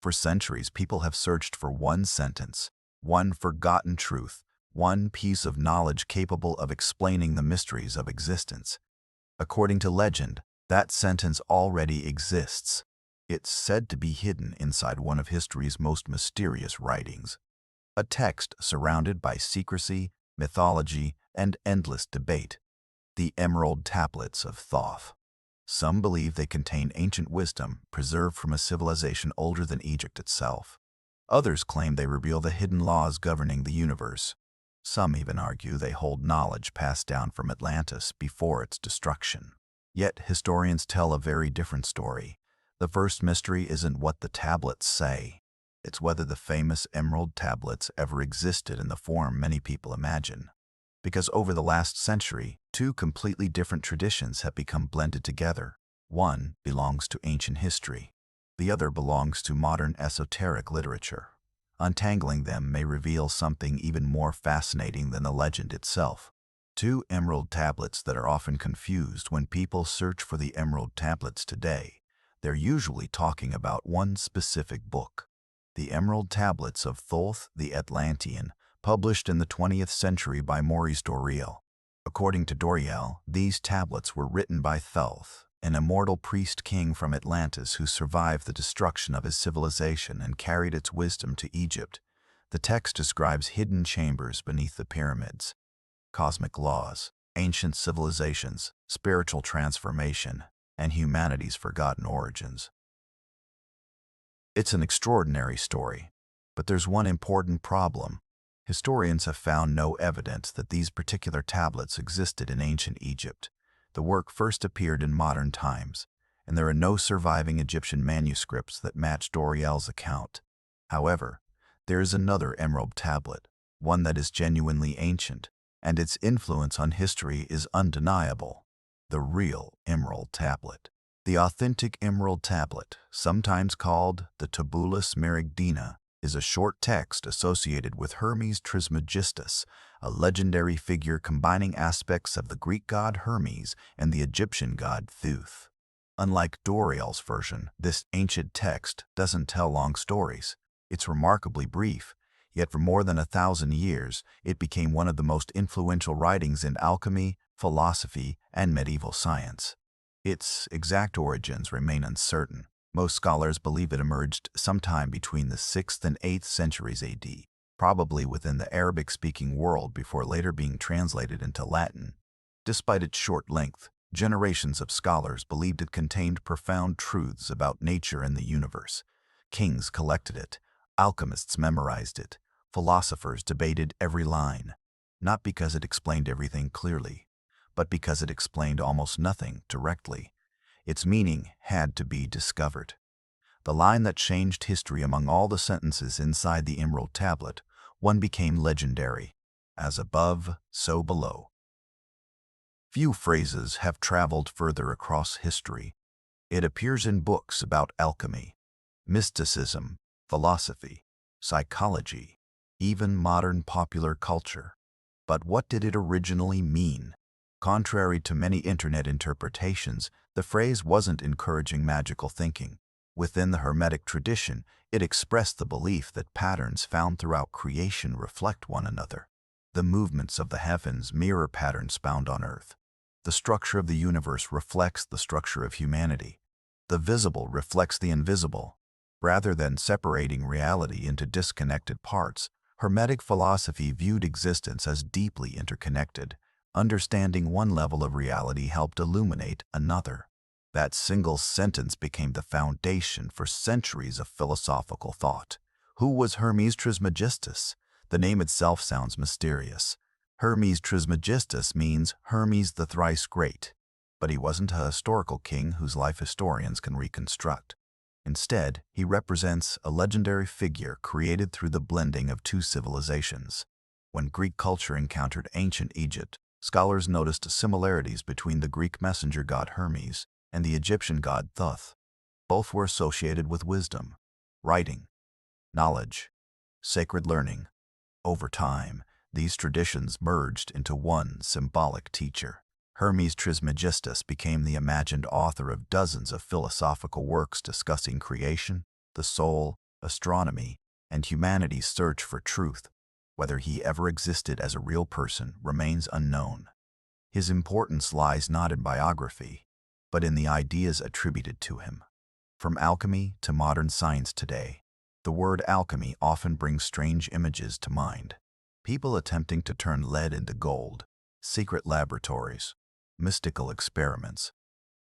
For centuries, people have searched for one sentence, one forgotten truth, one piece of knowledge capable of explaining the mysteries of existence. According to legend, that sentence already exists. It's said to be hidden inside one of history's most mysterious writings, a text surrounded by secrecy, mythology, and endless debate, the Emerald Tablets of Thoth. Some believe they contain ancient wisdom preserved from a civilization older than Egypt itself. Others claim they reveal the hidden laws governing the universe. Some even argue they hold knowledge passed down from Atlantis before its destruction. Yet historians tell a very different story. The first mystery isn't what the tablets say. It's whether the famous Emerald Tablets ever existed in the form many people imagine. Because over the last century, two completely different traditions have become blended together. One belongs to ancient history. The other belongs to modern esoteric literature. Untangling them may reveal something even more fascinating than the legend itself. Two emerald tablets that are often confused when people search for the emerald tablets today. They're usually talking about one specific book. The Emerald Tablets of Thoth the Atlantean, published in the 20th century by Maurice Doreal. According to Doreal, these tablets were written by Thoth, an immortal priest-king from Atlantis who survived the destruction of his civilization and carried its wisdom to Egypt. The text describes hidden chambers beneath the pyramids, cosmic laws, ancient civilizations, spiritual transformation, and humanity's forgotten origins. It's an extraordinary story, but there's one important problem. Historians have found no evidence that these particular tablets existed in ancient Egypt. The work first appeared in modern times, and there are no surviving Egyptian manuscripts that match Doreal's account. However, there is another emerald tablet, one that is genuinely ancient, and its influence on history is undeniable. The real Emerald Tablet. The authentic Emerald Tablet, sometimes called the Tabulus Merigdina, is a short text associated with Hermes Trismegistus, a legendary figure combining aspects of the Greek god Hermes and the Egyptian god Thoth. Unlike Doreal's version, this ancient text doesn't tell long stories. It's remarkably brief, yet for more than 1,000 years, it became one of the most influential writings in alchemy, philosophy, and medieval science. Its exact origins remain uncertain. Most scholars believe it emerged sometime between the 6th and 8th centuries AD, probably within the Arabic-speaking world before later being translated into Latin. Despite its short length, generations of scholars believed it contained profound truths about nature and the universe. Kings collected it, alchemists memorized it, philosophers debated every line, not because it explained everything clearly, but because it explained almost nothing directly. Its meaning had to be discovered. The line that changed history among all the sentences inside the Emerald Tablet, one became legendary. As above, so below. Few phrases have traveled further across history. It appears in books about alchemy, mysticism, philosophy, psychology, even modern popular culture. But what did it originally mean? Contrary to many internet interpretations, the phrase wasn't encouraging magical thinking. Within the Hermetic tradition, it expressed the belief that patterns found throughout creation reflect one another. The movements of the heavens mirror patterns found on Earth. The structure of the universe reflects the structure of humanity. The visible reflects the invisible. Rather than separating reality into disconnected parts, Hermetic philosophy viewed existence as deeply interconnected. Understanding one level of reality helped illuminate another. That single sentence became the foundation for centuries of philosophical thought. Who was Hermes Trismegistus? The name itself sounds mysterious. Hermes Trismegistus means Hermes the thrice great, but he wasn't a historical king whose life historians can reconstruct. Instead, he represents a legendary figure created through the blending of two civilizations. When Greek culture encountered ancient Egypt, scholars noticed similarities between the Greek messenger god Hermes and the Egyptian god Thoth. Both were associated with wisdom, writing, knowledge, sacred learning. Over time, these traditions merged into one symbolic teacher. Hermes Trismegistus became the imagined author of dozens of philosophical works discussing creation, the soul, astronomy, and humanity's search for truth. Whether he ever existed as a real person remains unknown. His importance lies not in biography, but in the ideas attributed to him. From alchemy to modern science today, the word alchemy often brings strange images to mind. People attempting to turn lead into gold, secret laboratories, mystical experiments.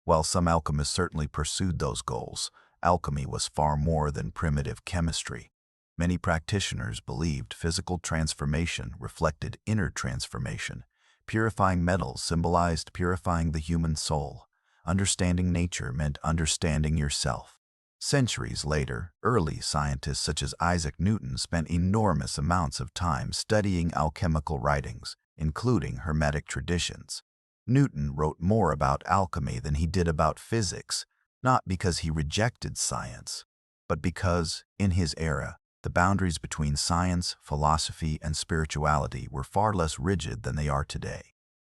While some alchemists certainly pursued those goals, alchemy was far more than primitive chemistry. Many practitioners believed physical transformation reflected inner transformation. Purifying metals symbolized purifying the human soul. Understanding nature meant understanding yourself. Centuries later, early scientists such as Isaac Newton spent enormous amounts of time studying alchemical writings, including Hermetic traditions. Newton wrote more about alchemy than he did about physics, not because he rejected science, but because, in his era, the boundaries between science, philosophy, and spirituality were far less rigid than they are today.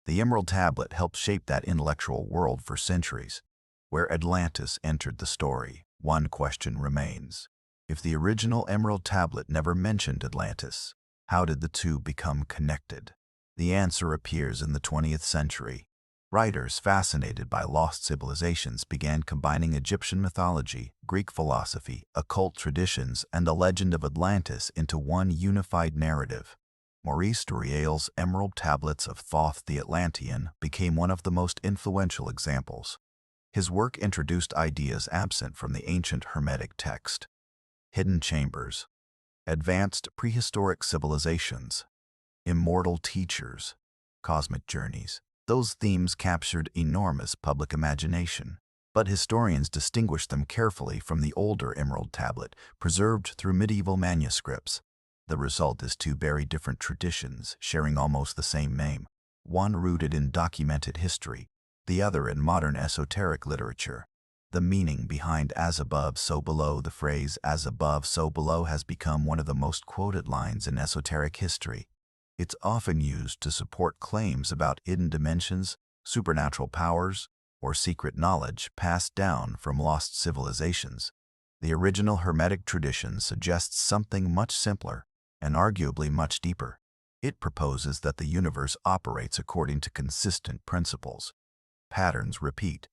The Emerald Tablet helped shape that intellectual world for centuries. Where Atlantis entered the story, one question remains. If the original Emerald Tablet never mentioned Atlantis, how did the two become connected? The answer appears in the 20th century. Writers fascinated by lost civilizations began combining Egyptian mythology, Greek philosophy, occult traditions, and the legend of Atlantis into one unified narrative. Maurice Doreal's Emerald Tablets of Thoth the Atlantean became one of the most influential examples. His work introduced ideas absent from the ancient Hermetic text. Hidden chambers, advanced prehistoric civilizations, immortal teachers, cosmic journeys. Those themes captured enormous public imagination, but historians distinguished them carefully from the older Emerald Tablet, preserved through medieval manuscripts. The result is two very different traditions sharing almost the same name, one rooted in documented history, the other in modern esoteric literature. The meaning behind "as above, so below," the phrase "as above, so below" has become one of the most quoted lines in esoteric history. It's often used to support claims about hidden dimensions, supernatural powers, or secret knowledge passed down from lost civilizations. The original Hermetic tradition suggests something much simpler and arguably much deeper. It proposes that the universe operates according to consistent principles. Patterns repeat.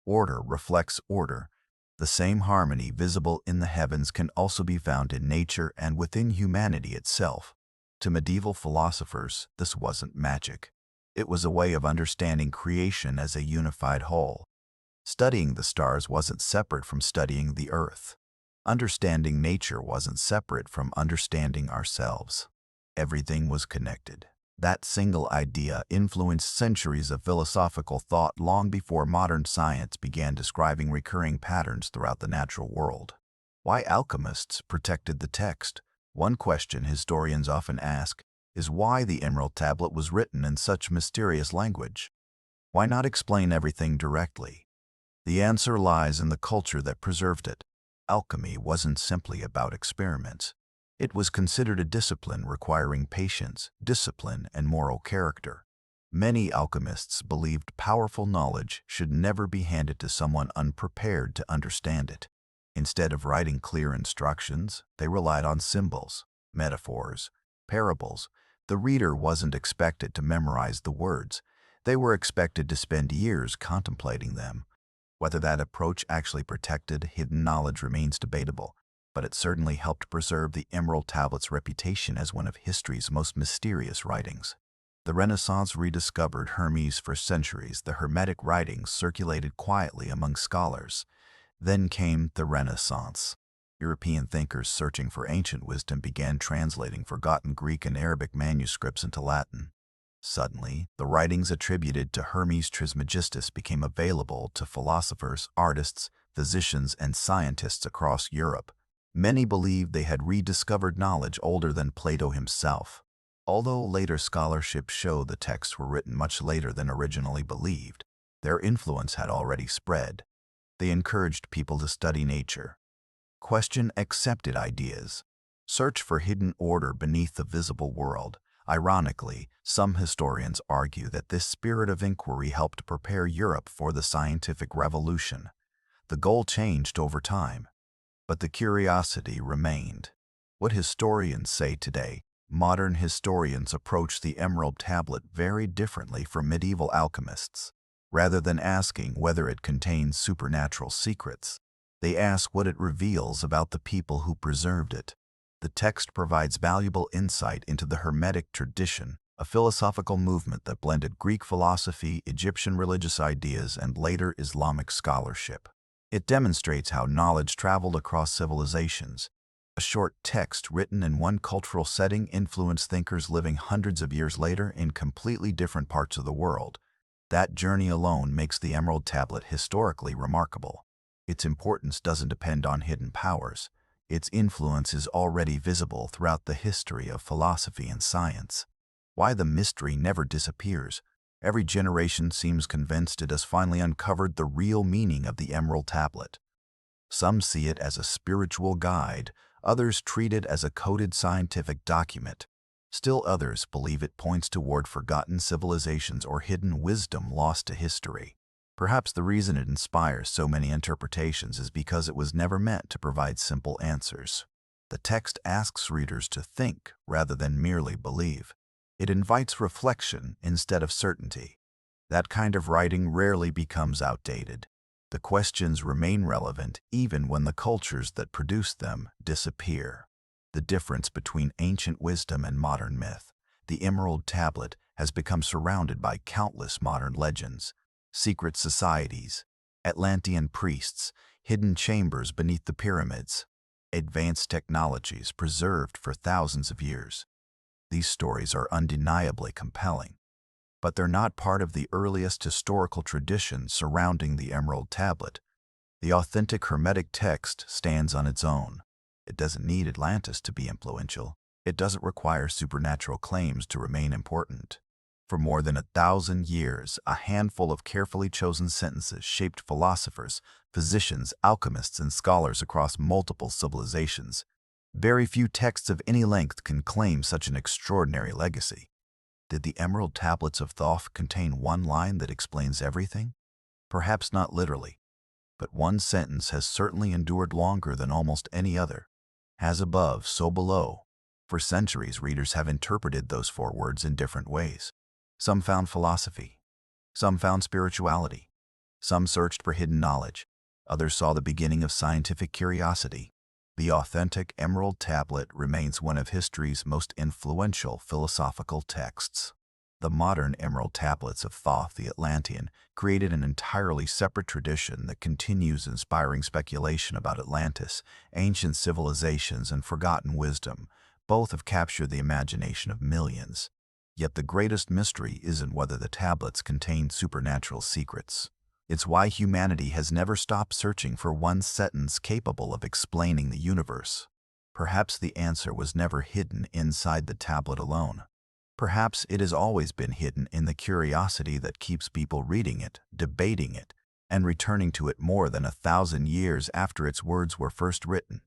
Order reflects order. The same harmony visible in the heavens can also be found in nature and within humanity itself. To medieval philosophers, this wasn't magic. It was a way of understanding creation as a unified whole. Studying the stars wasn't separate from studying the earth. Understanding nature wasn't separate from understanding ourselves. Everything was connected. That single idea influenced centuries of philosophical thought long before modern science began describing recurring patterns throughout the natural world. Why alchemists protected the text? One question historians often ask is why the Emerald Tablet was written in such mysterious language. Why not explain everything directly? The answer lies in the culture that preserved it. Alchemy wasn't simply about experiments. It was considered a discipline requiring patience, discipline, and moral character. Many alchemists believed powerful knowledge should never be handed to someone unprepared to understand it. Instead of writing clear instructions, they relied on symbols, metaphors, parables. The reader wasn't expected to memorize the words. They were expected to spend years contemplating them. Whether that approach actually protected hidden knowledge remains debatable, but it certainly helped preserve the Emerald Tablet's reputation as one of history's most mysterious writings. The Renaissance rediscovered Hermes. For centuries, the Hermetic writings circulated quietly among scholars. Then came the Renaissance. European thinkers searching for ancient wisdom began translating forgotten Greek and Arabic manuscripts into Latin. Suddenly, the writings attributed to Hermes Trismegistus became available to philosophers, artists, physicians, and scientists across Europe. Many believed they had rediscovered knowledge older than Plato himself. Although later scholarship showed the texts were written much later than originally believed, their influence had already spread. They encouraged people to study nature, question accepted ideas, search for hidden order beneath the visible world. Ironically, some historians argue that this spirit of inquiry helped prepare Europe for the scientific revolution. The goal changed over time. But the curiosity remained. What historians say today, modern historians approach the Emerald Tablet very differently from medieval alchemists. Rather than asking whether it contains supernatural secrets, they ask what it reveals about the people who preserved it. The text provides valuable insight into the Hermetic tradition, a philosophical movement that blended Greek philosophy, Egyptian religious ideas, and later Islamic scholarship. It demonstrates how knowledge traveled across civilizations. A short text written in one cultural setting influenced thinkers living hundreds of years later in completely different parts of the world. That journey alone makes the Emerald Tablet historically remarkable. Its importance doesn't depend on hidden powers. Its influence is already visible throughout the history of philosophy and science. Why the mystery never disappears. Every generation seems convinced it has finally uncovered the real meaning of the Emerald Tablet. Some see it as a spiritual guide, others treat it as a coded scientific document. Still others believe it points toward forgotten civilizations or hidden wisdom lost to history. Perhaps the reason it inspires so many interpretations is because it was never meant to provide simple answers. The text asks readers to think rather than merely believe. It invites reflection instead of certainty. That kind of writing rarely becomes outdated. The questions remain relevant even when the cultures that produced them disappear. The difference between ancient wisdom and modern myth. The Emerald Tablet has become surrounded by countless modern legends, secret societies, Atlantean priests, hidden chambers beneath the pyramids, advanced technologies preserved for thousands of years. These stories are undeniably compelling, but they're not part of the earliest historical tradition surrounding the Emerald Tablet. The authentic Hermetic text stands on its own. It doesn't need Atlantis to be influential. It doesn't require supernatural claims to remain important. For more than 1,000 years, a handful of carefully chosen sentences shaped philosophers, physicians, alchemists, and scholars across multiple civilizations. Very few texts of any length can claim such an extraordinary legacy. Did the Emerald Tablets of Thoth contain one line that explains everything? Perhaps not literally, but one sentence has certainly endured longer than almost any other. As above, so below. For centuries, readers have interpreted those 4 words in different ways. Some found philosophy. Some found spirituality. Some searched for hidden knowledge. Others saw the beginning of scientific curiosity. The authentic Emerald Tablet remains one of history's most influential philosophical texts. The modern Emerald Tablets of Thoth, the Atlantean, created an entirely separate tradition that continues inspiring speculation about Atlantis, ancient civilizations, and forgotten wisdom. Both have captured the imagination of millions. Yet the greatest mystery isn't whether the tablets contain supernatural secrets. It's why humanity has never stopped searching for one sentence capable of explaining the universe. Perhaps the answer was never hidden inside the tablet alone. Perhaps it has always been hidden in the curiosity that keeps people reading it, debating it, and returning to it more than 1,000 years after its words were first written.